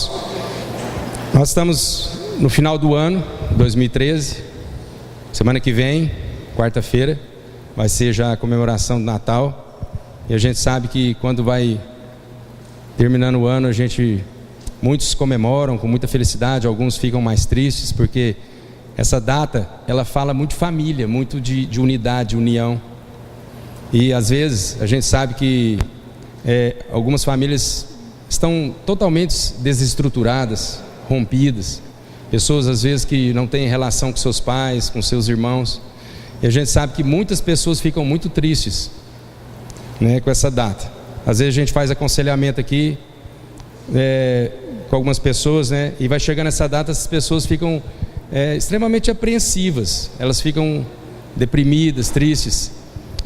Irmãos, nós estamos no final do ano 2013. Semana que vem, quarta-feira, vai ser já a comemoração do Natal. E a gente sabe que quando vai terminando o ano, muitos comemoram com muita felicidade, alguns ficam mais tristes, porque essa data, ela fala muito de família, muito de unidade, união. E às vezes a gente sabe que algumas famílias estão totalmente desestruturadas, rompidas. Pessoas às vezes que não têm relação com seus pais, com seus irmãos. E a gente sabe que muitas pessoas ficam muito tristes, né, com essa data. Às vezes a gente faz aconselhamento aqui com algumas pessoas, né, e vai chegando essa data, essas pessoas ficam extremamente apreensivas. Elas ficam deprimidas, tristes.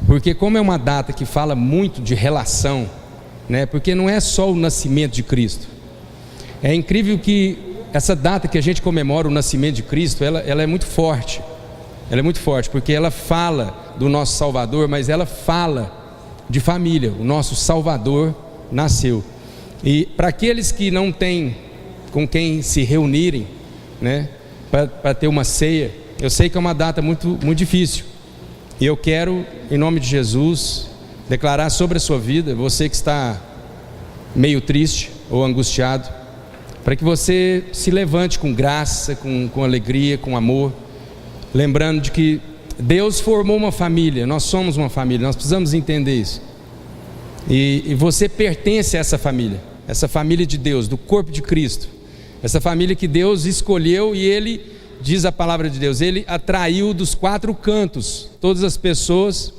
Porque como é uma data que fala muito de relação, né, porque não é só o nascimento de Cristo. É incrível que essa data que a gente comemora o nascimento de Cristo, ela é muito forte. Ela é muito forte, porque ela fala do nosso Salvador, mas ela fala de família. O nosso Salvador nasceu. E para aqueles que não têm com quem se reunirem, né, para ter uma ceia, eu sei que é uma data muito, muito difícil. E eu quero, em nome de Jesus, declarar sobre a sua vida, você que está meio triste ou angustiado, para que você se levante com graça, com alegria, com amor, lembrando de que Deus formou uma família, nós somos uma família, nós precisamos entender isso. E você pertence a essa família de Deus, do corpo de Cristo, essa família que Deus escolheu, e Ele, diz a palavra de Deus, Ele atraiu dos 4 cantos todas as pessoas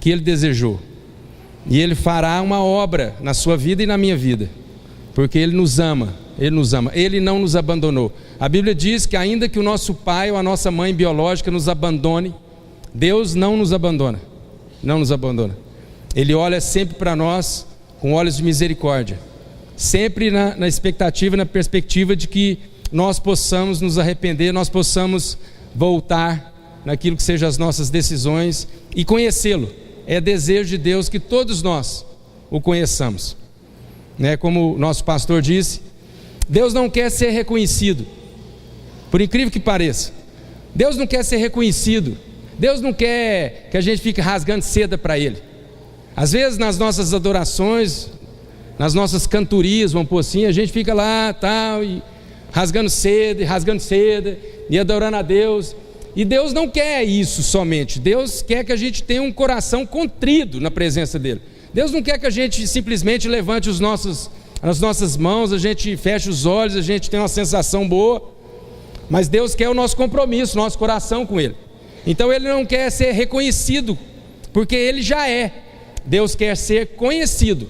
que Ele desejou. E Ele fará uma obra na sua vida e na minha vida, porque Ele nos ama. Ele não nos abandonou. A Bíblia diz que ainda que o nosso pai ou a nossa mãe biológica nos abandone, Deus não nos abandona. Não nos abandona. Ele olha sempre para nós com olhos de misericórdia, sempre na expectativa, na perspectiva de que nós possamos nos arrepender, nós possamos voltar naquilo que sejam as nossas decisões e conhecê-lo. É desejo de Deus que todos nós o conheçamos, né? Como o nosso pastor disse, Deus não quer ser reconhecido, por incrível que pareça. Deus não quer ser reconhecido. Deus não quer que a gente fique rasgando seda para Ele. Às vezes nas nossas adorações, nas nossas cantorias, vamos pôr assim, a gente fica lá tal, e rasgando seda e adorando a Deus. E Deus não quer isso somente. Deus quer que a gente tenha um coração contrido na presença dEle. Deus não quer que a gente simplesmente levante as nossas mãos, a gente feche os olhos, a gente tem uma sensação boa. Mas Deus quer o nosso compromisso, nosso coração com Ele. Então Ele não quer ser reconhecido, porque Ele já é. Deus quer ser conhecido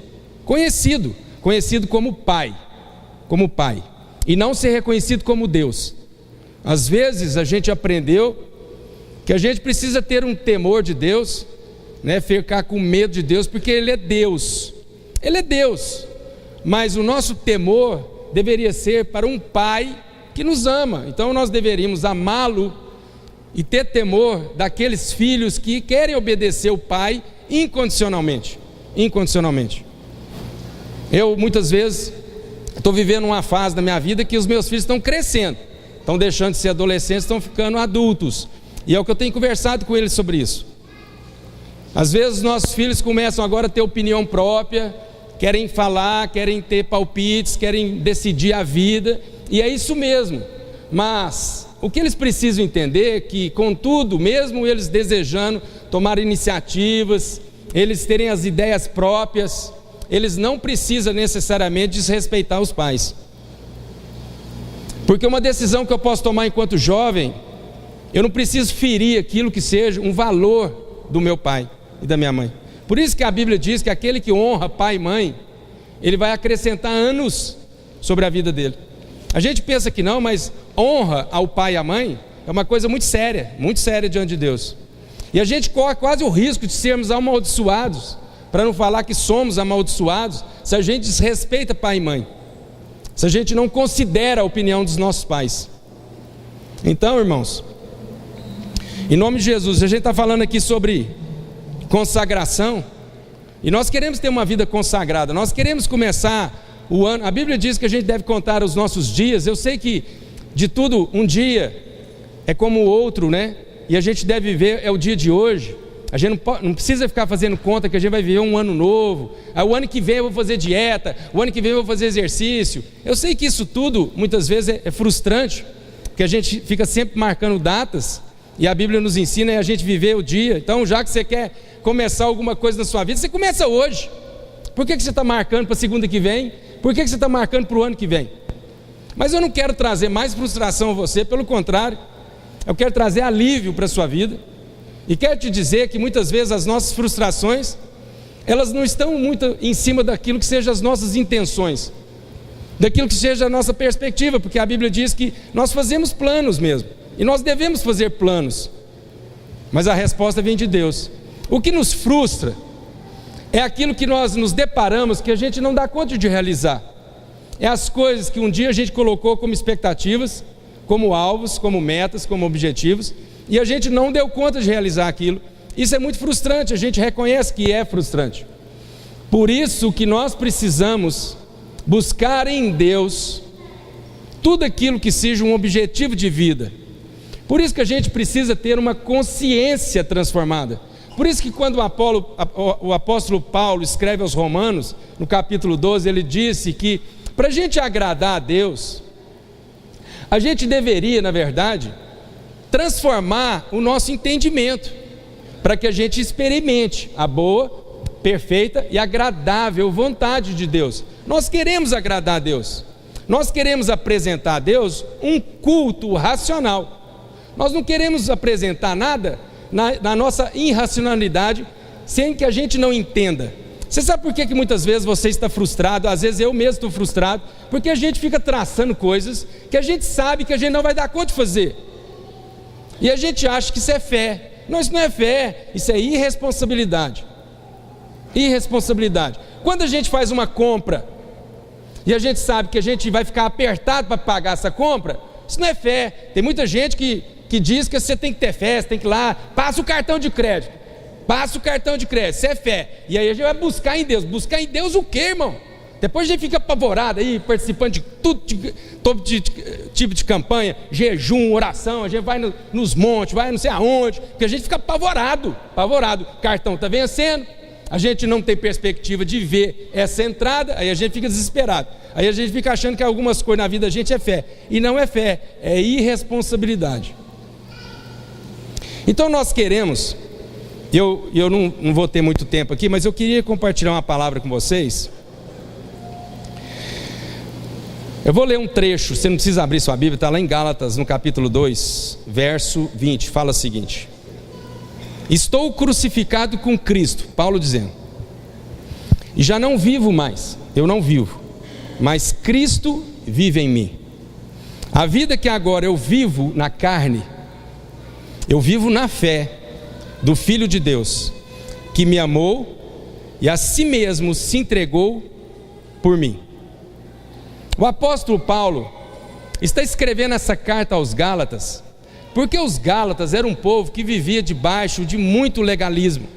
como Pai, e não ser reconhecido como Deus. Às vezes a gente aprendeu que a gente precisa ter um temor de Deus, né? Ficar com medo de Deus, porque Ele é Deus. Ele é Deus. Mas o nosso temor deveria ser para um Pai que nos ama. Então nós deveríamos amá-lo e ter temor daqueles filhos que querem obedecer o Pai incondicionalmente. Eu muitas vezes estou vivendo uma fase da minha vida que os meus filhos estão crescendo, estão deixando de ser adolescentes, estão ficando adultos, e é o que eu tenho conversado com eles sobre isso. Às vezes nossos filhos começam agora a ter opinião própria, querem falar, querem ter palpites, querem decidir a vida, e é isso mesmo. Mas o que eles precisam entender é que, contudo, mesmo eles desejando tomar iniciativas, eles terem as ideias próprias, eles não precisam necessariamente desrespeitar os pais. Porque uma decisão que eu posso tomar enquanto jovem, eu não preciso ferir aquilo que seja um valor do meu pai e da minha mãe. Por isso que a Bíblia diz que aquele que honra pai e mãe, ele vai acrescentar anos sobre a vida dele. A gente pensa que não, mas honra ao pai e à mãe é uma coisa muito séria diante de Deus. E a gente corre quase o risco de sermos amaldiçoados, para não falar que somos amaldiçoados, se a gente desrespeita pai e mãe, se a gente não considera a opinião dos nossos pais. Então, irmãos, em nome de Jesus, a gente está falando aqui sobre consagração, e nós queremos ter uma vida consagrada, nós queremos começar o ano. A Bíblia diz que a gente deve contar os nossos dias. Eu sei que de tudo um dia é como o outro, né? E a gente deve viver é o dia de hoje. A gente não precisa ficar fazendo conta que a gente vai viver um ano novo. O ano que vem eu vou fazer dieta, o ano que vem eu vou fazer exercício. Eu sei que isso tudo muitas vezes é frustrante, porque a gente fica sempre marcando datas, e a Bíblia nos ensina a gente viver o dia. Então, já que você quer começar alguma coisa na sua vida, você começa hoje. Por que você está marcando para a segunda que vem? Por que você está marcando para o ano que vem? Mas eu não quero trazer mais frustração a você, pelo contrário, eu quero trazer alívio para a sua vida. E quero te dizer que muitas vezes as nossas frustrações, elas não estão muito em cima daquilo que sejam as nossas intenções, daquilo que seja a nossa perspectiva, porque a Bíblia diz que nós fazemos planos mesmo, e nós devemos fazer planos, mas a resposta vem de Deus. O que nos frustra é aquilo que nós nos deparamos que a gente não dá conta de realizar, é as coisas que um dia a gente colocou como expectativas, como alvos, como metas, como objetivos, e a gente não deu conta de realizar aquilo. Isso é muito frustrante, a gente reconhece que é frustrante. Por isso que nós precisamos buscar em Deus tudo aquilo que seja um objetivo de vida. Por isso que a gente precisa ter uma consciência transformada. Por isso que quando o apóstolo Paulo escreve aos Romanos, no capítulo 12, ele disse que para a gente agradar a Deus, a gente deveria, na verdade, transformar o nosso entendimento, para que a gente experimente a boa, perfeita e agradável vontade de Deus. Nós queremos agradar a Deus, nós queremos apresentar a Deus um culto racional, nós não queremos apresentar nada na nossa irracionalidade, sem que a gente não entenda. Você sabe por que muitas vezes você está frustrado? Às vezes eu mesmo estou frustrado, porque a gente fica traçando coisas que a gente sabe que a gente não vai dar conta de fazer, e a gente acha que isso é fé. Não, isso não é fé, isso é irresponsabilidade. Irresponsabilidade. Quando a gente faz uma compra e a gente sabe que a gente vai ficar apertado para pagar essa compra, isso não é fé. Tem muita gente que diz que você tem que ter fé, você tem que ir lá, passa o cartão de crédito, passa o cartão de crédito, isso é fé. E aí a gente vai buscar em Deus. Buscar em Deus o quê, irmão? Depois a gente fica apavorado aí, participando de todo tipo de campanha, jejum, oração, a gente vai nos montes, vai não sei aonde, porque a gente fica apavorado, o cartão está vencendo, a gente não tem perspectiva de ver essa entrada, aí a gente fica desesperado, aí a gente fica achando que algumas coisas na vida da gente é fé, e não é fé, é irresponsabilidade. Então nós queremos, eu não vou ter muito tempo aqui, mas eu queria compartilhar uma palavra com vocês. Eu vou ler um trecho, você não precisa abrir sua Bíblia, está lá em Gálatas, no capítulo 2, verso 20, fala o seguinte: estou crucificado com Cristo, Paulo dizendo, e já não vivo mais, eu não vivo, mas Cristo vive em mim. A vida que agora eu vivo na carne, eu vivo na fé do Filho de Deus, que me amou e a si mesmo se entregou por mim. O apóstolo Paulo está escrevendo essa carta aos Gálatas, porque os Gálatas eram um povo que vivia debaixo de muito legalismo,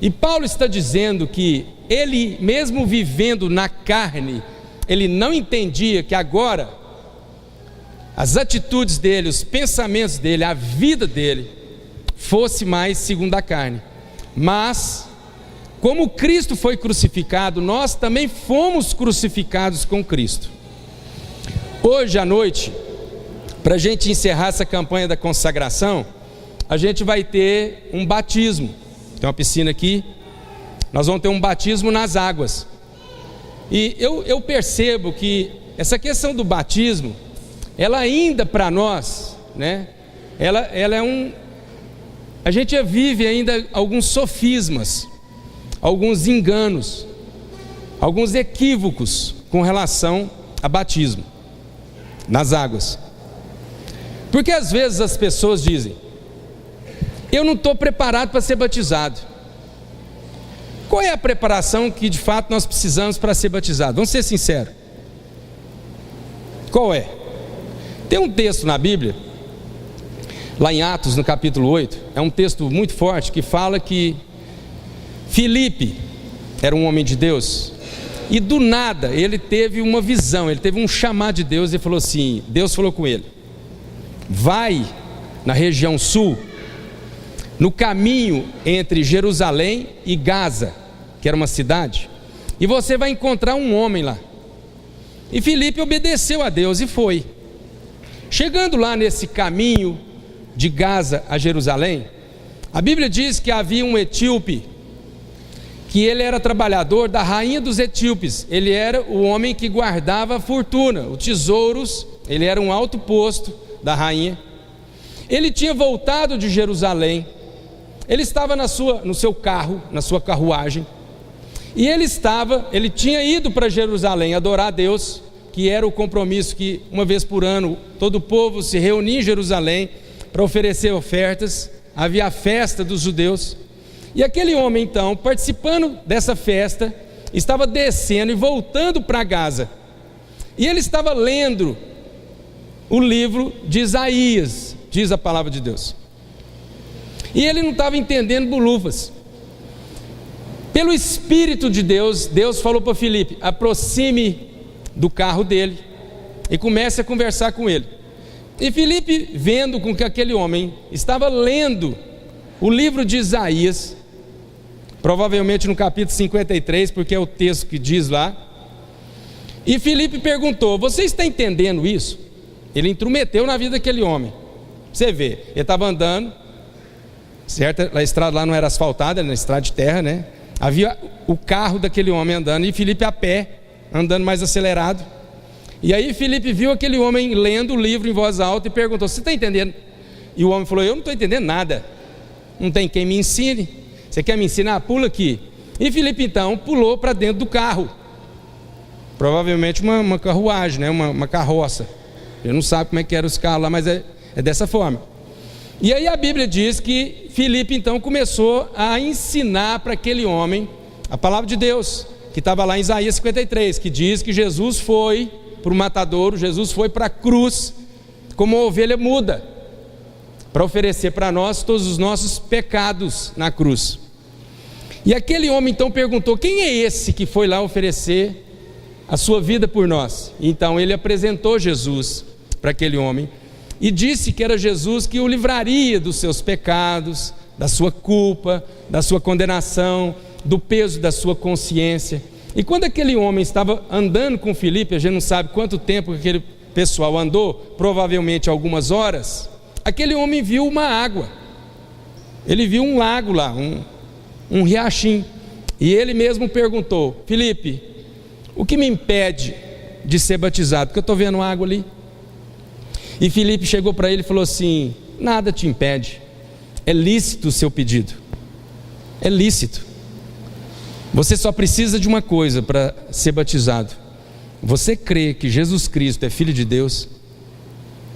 e Paulo está dizendo que ele mesmo vivendo na carne, ele não entendia que agora as atitudes dele, os pensamentos dele, a vida dele fosse mais segundo a carne, mas como Cristo foi crucificado, nós também fomos crucificados com Cristo. Hoje à noite, para a gente encerrar essa campanha da consagração, a gente vai ter um batismo. Tem uma piscina aqui, nós vamos ter um batismo nas águas. E eu percebo que essa questão do batismo, ela ainda para nós, né? Ela é a gente vive ainda alguns sofismas, alguns enganos, alguns equívocos com relação a batismo nas águas. Porque às vezes as pessoas dizem: eu não estou preparado para ser batizado. Qual é a preparação que de fato nós precisamos para ser batizado? Vamos ser sinceros. Qual é? Tem um texto na Bíblia, lá em Atos, no capítulo 8, é um texto muito forte que fala que Filipe era um homem de Deus, E do nada ele teve uma visão, ele teve um chamado de Deus e falou assim, Deus falou com ele: vai na região sul, no caminho entre Jerusalém e Gaza, que era uma cidade, e você vai encontrar um homem lá. E Filipe obedeceu a Deus e foi. Chegando lá nesse caminho de Gaza a Jerusalém, a Bíblia diz que havia um etíope, que ele era trabalhador da rainha dos etíopes. Ele era o homem que guardava a fortuna, os tesouros. Ele era um alto posto da rainha. Ele tinha voltado de Jerusalém. Ele estava no seu carro, na sua carruagem. E ele tinha ido para Jerusalém adorar a Deus, que era o compromisso que uma vez por ano todo o povo se reunia em Jerusalém para oferecer ofertas. Havia a festa dos judeus. E aquele homem então, participando dessa festa, estava descendo e voltando para Gaza. E ele estava lendo o livro de Isaías, diz a palavra de Deus. E ele não estava entendendo bolufas. Pelo Espírito de Deus, Deus falou para Filipe: aproxime do carro dele e comece a conversar com ele. E Filipe, vendo com que aquele homem estava lendo o livro de Isaías, provavelmente no capítulo 53, porque é o texto que diz lá, e Filipe perguntou: você está entendendo isso? Ele intrometeu na vida daquele homem. Você vê, ele estava andando, certo? A estrada lá não era asfaltada, era na estrada de terra, né? Havia o carro daquele homem andando, e Filipe a pé, andando mais acelerado. E aí Filipe viu aquele homem lendo o livro em voz alta e perguntou: você está entendendo? E o homem falou: eu não estou entendendo nada, não tem quem me ensine. Você quer me ensinar? Pula aqui. E Filipe então pulou para dentro do carro, provavelmente uma carruagem, né? uma carroça. Ele não sabe como é que eram os carros lá, mas é dessa forma. E aí a Bíblia diz que Filipe então começou a ensinar para aquele homem a palavra de Deus, que estava lá em Isaías 53, que diz que Jesus foi para o matadouro, Jesus foi para a cruz como uma ovelha muda, para oferecer para nós todos os nossos pecados na cruz. E aquele homem então perguntou: quem é esse que foi lá oferecer a sua vida por nós? Então ele apresentou Jesus para aquele homem e disse que era Jesus que o livraria dos seus pecados, da sua culpa, da sua condenação, do peso da sua consciência. E quando aquele homem estava andando com Filipe, a gente não sabe quanto tempo aquele pessoal andou, provavelmente algumas horas, aquele homem viu uma água. Ele viu um lago lá, um riachinho. E ele mesmo perguntou: Filipe, o que me impede de ser batizado? Porque eu estou vendo água ali. E Filipe chegou para ele e falou assim: nada te impede, é lícito o seu pedido, é lícito. Você só precisa de uma coisa para ser batizado: você crê que Jesus Cristo é Filho de Deus?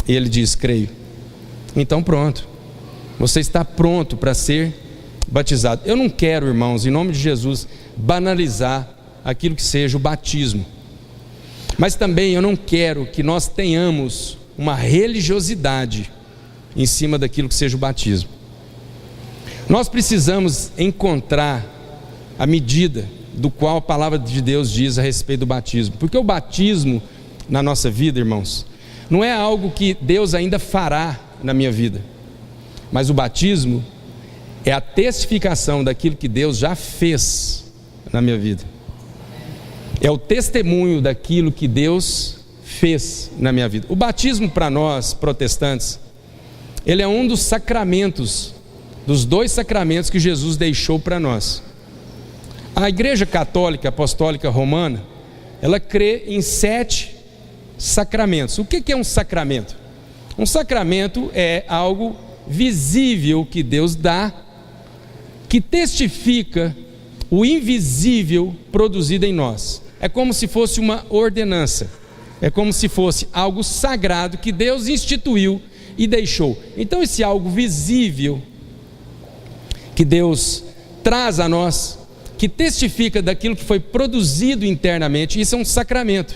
E ele diz: creio. Então pronto, você está pronto para ser batizado. Eu não quero, irmãos, em nome de Jesus, banalizar aquilo que seja o batismo, mas também eu não quero que nós tenhamos uma religiosidade em cima daquilo que seja o batismo. Nós precisamos encontrar a medida do qual a palavra de Deus diz a respeito do batismo, porque o batismo na nossa vida, irmãos, não é algo que Deus ainda fará na minha vida, mas o batismo é a testificação daquilo que Deus já fez na minha vida, é o testemunho daquilo que Deus fez na minha vida. O batismo, para nós protestantes, ele é um dos sacramentos, dos 2 sacramentos que Jesus deixou para nós. A Igreja Católica Apostólica Romana, ela crê em 7 sacramentos. O que é um sacramento? Um sacramento é algo visível que Deus dá, que testifica o invisível produzido em nós. É como se fosse uma ordenança, é como se fosse algo sagrado que Deus instituiu e deixou. Então esse algo visível que Deus traz a nós, que testifica daquilo que foi produzido internamente, isso é um sacramento.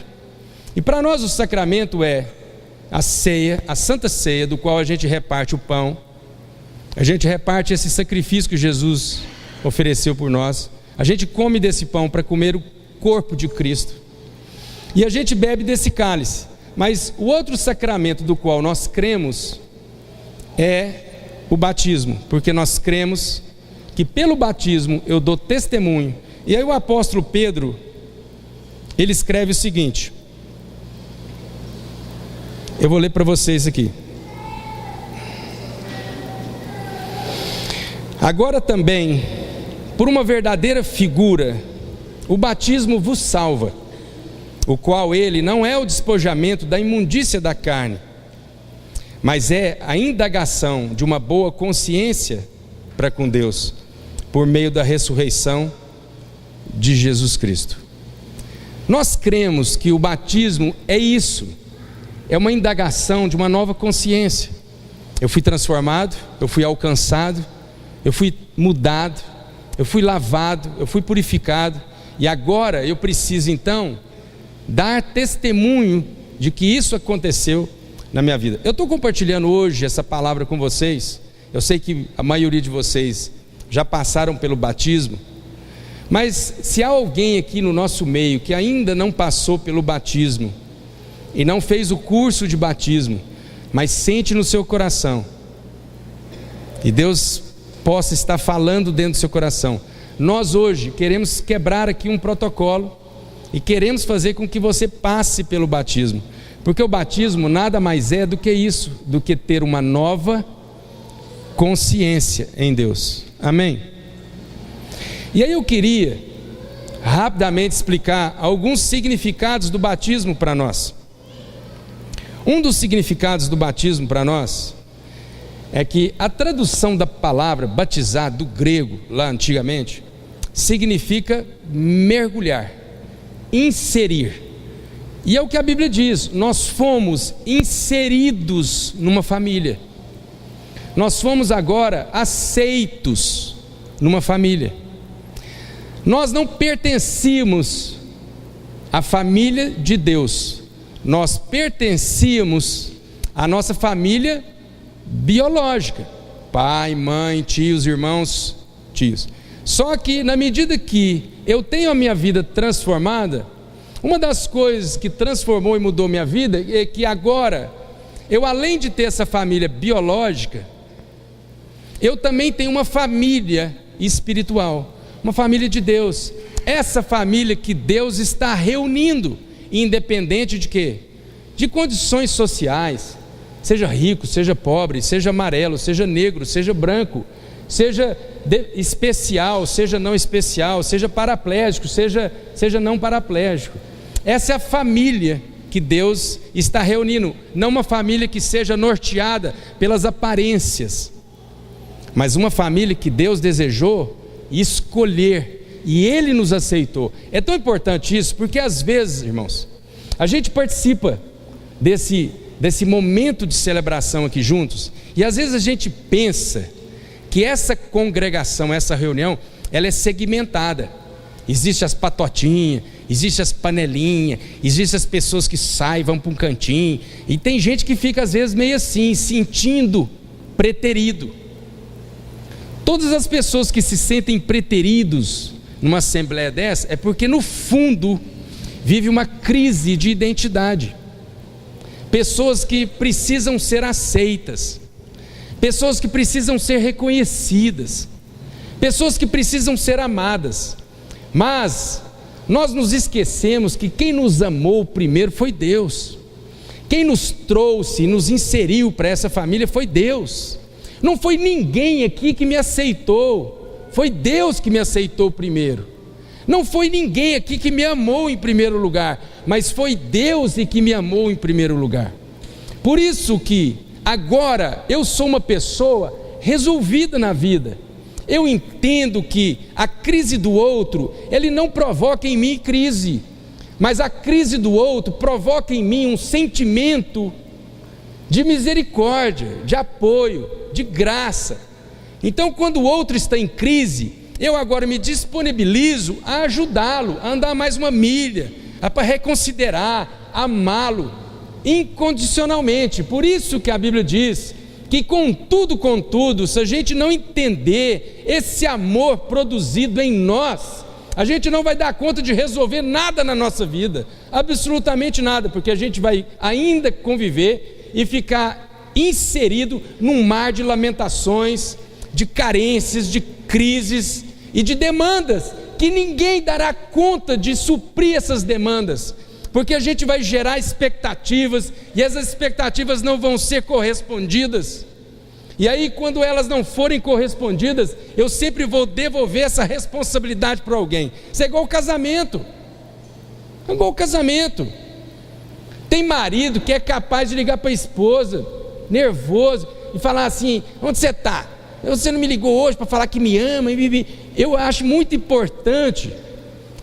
E para nós o sacramento é a ceia, a Santa Ceia, do qual a gente reparte o pão, a gente reparte esse sacrifício que Jesus ofereceu por nós, a gente come desse pão para comer corpo de Cristo. E a gente bebe desse cálice. Mas o outro sacramento do qual nós cremos é o batismo, porque nós cremos que pelo batismo eu dou testemunho. E aí o apóstolo Pedro, ele escreve o seguinte, eu vou ler para vocês aqui. Agora também, por uma verdadeira figura, o batismo vos salva, o qual ele não é o despojamento da imundícia da carne, mas é a indagação de uma boa consciência para com Deus, por meio da ressurreição de Jesus Cristo. Nós cremos que o batismo é isso, é uma indagação de uma nova consciência. Eu fui transformado, eu fui alcançado, eu fui mudado, eu fui lavado, eu fui purificado, e agora eu preciso então dar testemunho de que isso aconteceu na minha vida. Eu estou compartilhando hoje essa palavra com vocês. Eu sei que a maioria de vocês já passaram pelo batismo, mas se há alguém aqui no nosso meio que ainda não passou pelo batismo e não fez o curso de batismo, mas sente no seu coração, e Deus possa estar falando dentro do seu coração, nós hoje queremos quebrar aqui um protocolo e queremos fazer com que você passe pelo batismo, porque o batismo nada mais é do que isso, do que ter uma nova consciência em Deus. Amém? E aí eu queria rapidamente explicar alguns significados do batismo para nós. Um dos significados do batismo para nós é que a tradução da palavra batizar do grego lá antigamente significa mergulhar, inserir. E é o que a Bíblia diz, nós fomos inseridos numa família. Nós fomos agora aceitos numa família. Nós não pertencíamos à família de Deus. Nós pertencíamos à nossa família biológica, pai, mãe, tios, irmãos, tios. Só que na medida que eu tenho a minha vida transformada, uma das coisas que transformou e mudou minha vida é que agora, eu além de ter essa família biológica, eu também tenho uma família espiritual, uma família de Deus. Essa família que Deus está reunindo, independente de quê? De condições sociais, seja rico, seja pobre, seja amarelo, seja negro, seja branco, seja especial, seja não especial, seja paraplégico, seja não paraplégico. Essa é a família que Deus está reunindo, não uma família que seja norteada pelas aparências, mas uma família que Deus desejou escolher, e Ele nos aceitou. É tão importante isso, porque às vezes, irmãos, a gente participa desse momento de celebração aqui juntos, e às vezes a gente pensa que essa congregação, essa reunião, ela é segmentada. Existem as patotinhas, existem as panelinhas, existem as pessoas que saem, vão para um cantinho, e tem gente que fica às vezes meio assim, sentindo preterido. Todas as pessoas que se sentem preteridos numa assembleia dessa, é porque no fundo vive uma crise de identidade. Pessoas que precisam ser aceitas, pessoas que precisam ser reconhecidas, pessoas que precisam ser amadas, mas nós nos esquecemos que quem nos amou primeiro foi Deus. Quem nos trouxe e nos inseriu para essa família foi Deus. Não foi ninguém aqui que me aceitou, foi Deus que me aceitou primeiro. Não foi ninguém aqui que me amou em primeiro lugar, mas foi Deus que me amou em primeiro lugar. Por isso que agora eu sou uma pessoa resolvida na vida. Eu entendo que a crise do outro, ele não provoca em mim crise, mas a crise do outro provoca em mim um sentimento de misericórdia, de apoio, de graça. Então, quando o outro está em crise, eu agora me disponibilizo a ajudá-lo, a andar mais uma milha, para reconsiderar, amá-lo incondicionalmente. Por isso que a Bíblia diz que contudo, se a gente não entender esse amor produzido em nós, A gente não vai dar conta de resolver nada na nossa vida, absolutamente nada, porque a gente vai ainda conviver e ficar inserido num mar de lamentações, de carências, de crises e de demandas, que ninguém dará conta de suprir essas demandas, porque a gente vai gerar expectativas, e essas expectativas não vão ser correspondidas. E aí, quando elas não forem correspondidas, eu sempre vou devolver essa responsabilidade para alguém. Isso é igual ao casamento. É igual ao casamento. Tem marido que é capaz de ligar para a esposa, nervoso, e falar assim: onde você está? Você não me ligou hoje para falar que me ama? Eu acho muito importante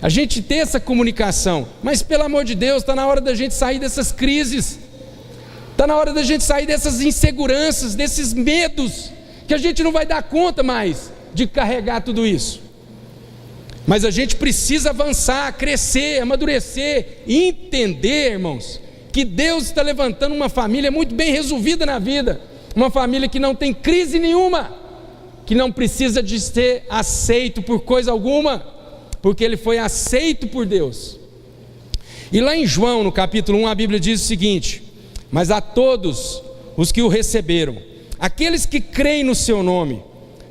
a gente ter essa comunicação, mas pelo amor de Deus, está na hora da gente sair dessas crises. Está na hora da gente sair dessas inseguranças, desses medos, que a gente não vai dar conta mais de carregar tudo isso. Mas a gente precisa avançar, crescer, amadurecer e entender, irmãos, que Deus está levantando uma família muito bem resolvida na vida, uma família que não tem crise nenhuma, que não precisa de ser aceito por coisa alguma, porque ele foi aceito por Deus. E lá em João, no capítulo 1, a Bíblia diz o seguinte: mas a todos os que o receberam, aqueles que creem no seu nome,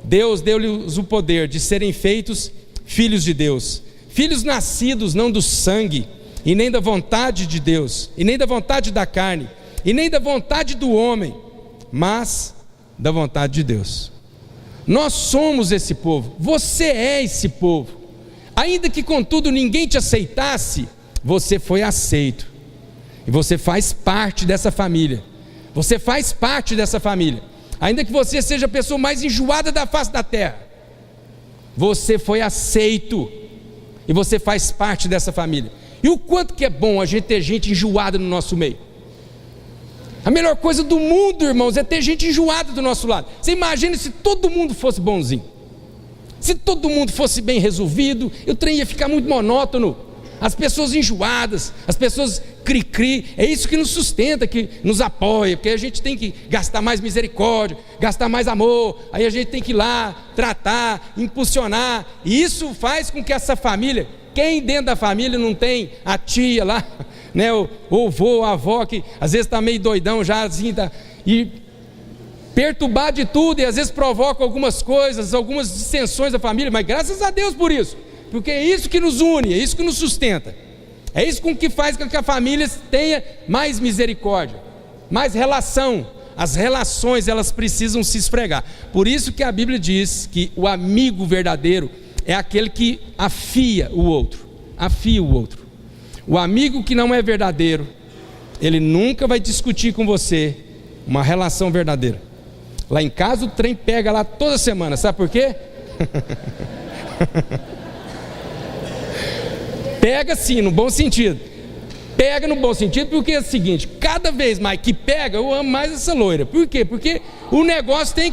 Deus deu-lhes o poder de serem feitos filhos de Deus, filhos nascidos não do sangue, e nem da vontade de Deus, e nem da vontade da carne, e nem da vontade do homem, mas da vontade de Deus. Nós somos esse povo, você é esse povo. Ainda que contudo ninguém te aceitasse, você foi aceito. E você faz parte dessa família. Você faz parte dessa família. Ainda que você seja a pessoa mais enjoada da face da terra, você foi aceito. E você faz parte dessa família. E o quanto que é bom a gente ter gente enjoada no nosso meio. A melhor coisa do mundo, irmãos, é ter gente enjoada do nosso lado. Você imagina se todo mundo fosse bonzinho. Se todo mundo fosse bem resolvido, o trem ia ficar muito monótono. As pessoas enjoadas, as pessoas cri-cri, é isso que nos sustenta, que nos apoia, porque a gente tem que gastar mais misericórdia, gastar mais amor, aí a gente tem que ir lá, tratar, impulsionar, e isso faz com que essa família, quem dentro da família não tem a tia lá, né, o vô, a avó, que às vezes está meio doidão já, assim, tá, e perturbar de tudo, e às vezes provoca algumas coisas, algumas dissensões da família, mas graças a Deus por isso, porque é isso que nos une, é isso que nos sustenta, é isso que faz com que a família tenha mais misericórdia, mais relação. As relações, elas precisam se esfregar. Por isso que a Bíblia diz que o amigo verdadeiro é aquele que afia o outro, afia o outro. O amigo que não é verdadeiro, ele nunca vai discutir com você uma relação verdadeira. Lá em casa o trem pega lá toda semana, sabe por quê? Pega sim, no bom sentido. Pega no bom sentido, porque é o seguinte: cada vez mais que pega, eu amo mais essa loira. Por quê? Porque o negócio tem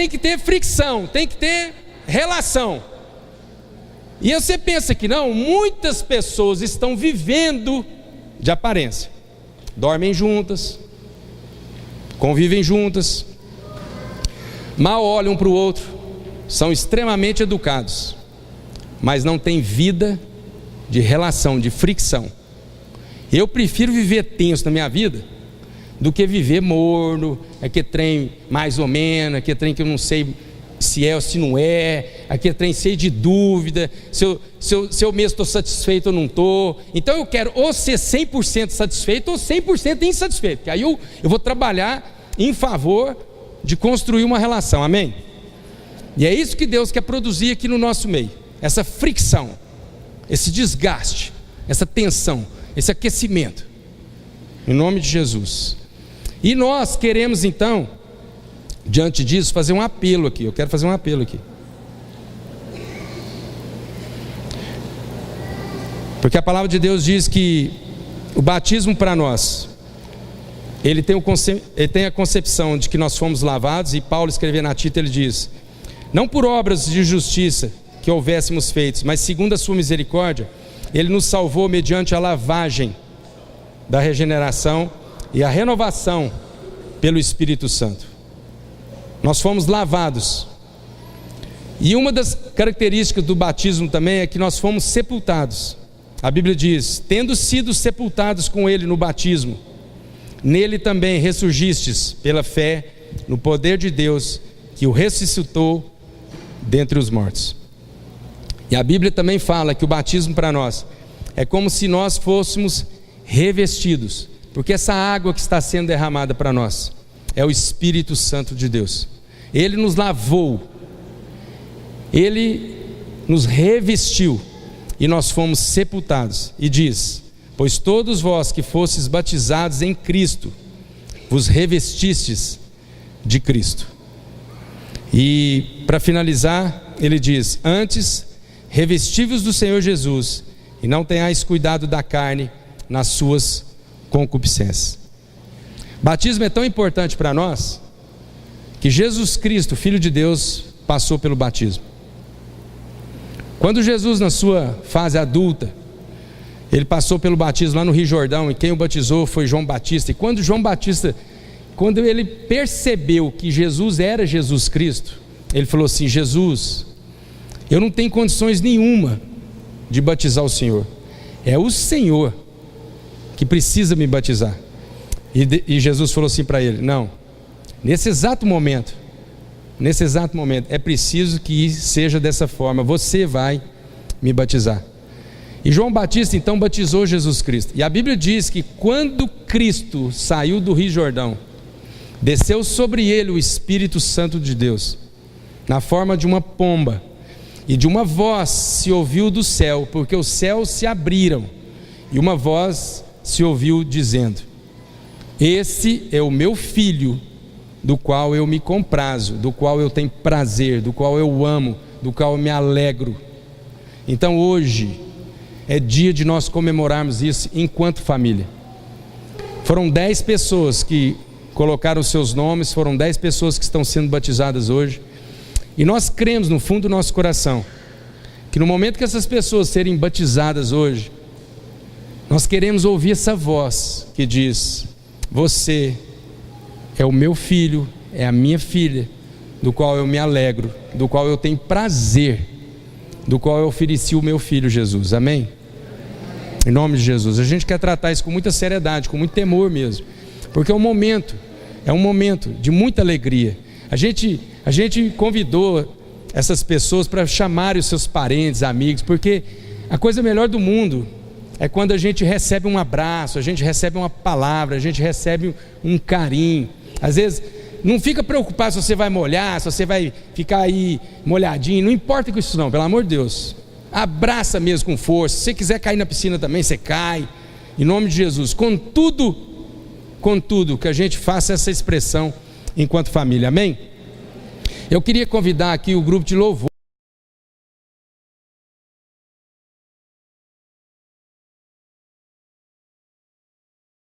que ter fricção, tem que ter relação. E você pensa que não, muitas pessoas estão vivendo de aparência. Dormem juntas, convivem juntas, mal olham para o outro, são extremamente educados, mas não tem vida de relação, de fricção. Eu prefiro viver tenso na minha vida do que viver morno, aquele trem mais ou menos, aquele trem que eu não sei se é ou se não é, aquele trem cheio de dúvida, se eu mesmo estou satisfeito ou não estou. Então eu quero ou ser 100% satisfeito ou 100% insatisfeito, porque aí eu vou trabalhar em favor de construir uma relação, amém? E é isso que Deus quer produzir aqui no nosso meio, essa fricção, esse desgaste, essa tensão, esse aquecimento, em nome de Jesus. E nós queremos então, diante disso, fazer um apelo aqui. Eu quero fazer um apelo aqui, porque a palavra de Deus diz que o batismo para nós, ele tem a concepção de que nós fomos lavados. E Paulo, escrevendo a Tito, ele diz: não por obras de justiça que houvéssemos feitos, mas segundo a sua misericórdia, ele nos salvou mediante a lavagem da regeneração e a renovação pelo Espírito Santo. Nós fomos lavados. E uma das características do batismo também é que nós fomos sepultados. A Bíblia diz: tendo sido sepultados com ele no batismo, nele também ressurgistes pela fé no poder de Deus, que o ressuscitou dentre os mortos. E a Bíblia também fala que o batismo para nós é como se nós fôssemos revestidos, porque essa água que está sendo derramada para nós é o Espírito Santo de Deus. Ele nos lavou, Ele nos revestiu, e nós fomos sepultados. E diz: pois todos vós que fostes batizados em Cristo, vos revestistes de Cristo. E para finalizar, ele diz: antes, revesti-vos do Senhor Jesus, e não tenhais cuidado da carne nas suas concupiscências. Batismo é tão importante para nós, que Jesus Cristo, Filho de Deus, passou pelo batismo. Quando Jesus, na sua fase adulta, ele passou pelo batismo lá no Rio Jordão, e quem o batizou foi João Batista. E quando João Batista, quando ele percebeu que Jesus era Jesus Cristo, ele falou assim: Jesus, eu não tenho condições nenhuma de batizar o Senhor, é o Senhor que precisa me batizar. E Jesus falou assim para ele: não, nesse exato momento, é preciso que seja dessa forma, você vai me batizar. E João Batista então batizou Jesus Cristo. E a Bíblia diz que quando Cristo saiu do Rio Jordão, desceu sobre ele o Espírito Santo de Deus, na forma de uma pomba, e de uma voz se ouviu do céu, porque os céus se abriram, e uma voz se ouviu dizendo: esse é o meu filho, do qual eu me comprazo, do qual eu tenho prazer, do qual eu amo, do qual eu me alegro. Então hoje é dia de nós comemorarmos isso enquanto família. Foram 10 pessoas que colocaram seus nomes, foram 10 pessoas que estão sendo batizadas hoje, e nós cremos no fundo do nosso coração que no momento que essas pessoas serem batizadas hoje, nós queremos ouvir essa voz que diz: você é o meu filho, é a minha filha, do qual eu me alegro, do qual eu tenho prazer, do qual eu ofereci o meu filho Jesus. Amém? Em nome de Jesus. A gente quer tratar isso com muita seriedade, com muito temor mesmo, porque é um momento de muita alegria. A gente convidou essas pessoas para chamarem os seus parentes, amigos, porque a coisa melhor do mundo é quando a gente recebe um abraço, a gente recebe uma palavra, a gente recebe um carinho. Às vezes não fica preocupado se você vai molhar, se você vai ficar aí molhadinho, não importa com isso não, pelo amor de Deus. Abraça mesmo com força. Se você quiser cair na piscina também, você cai, em nome de Jesus. Contudo, que a gente faça essa expressão enquanto família. Amém? Eu queria convidar aqui o grupo de louvor.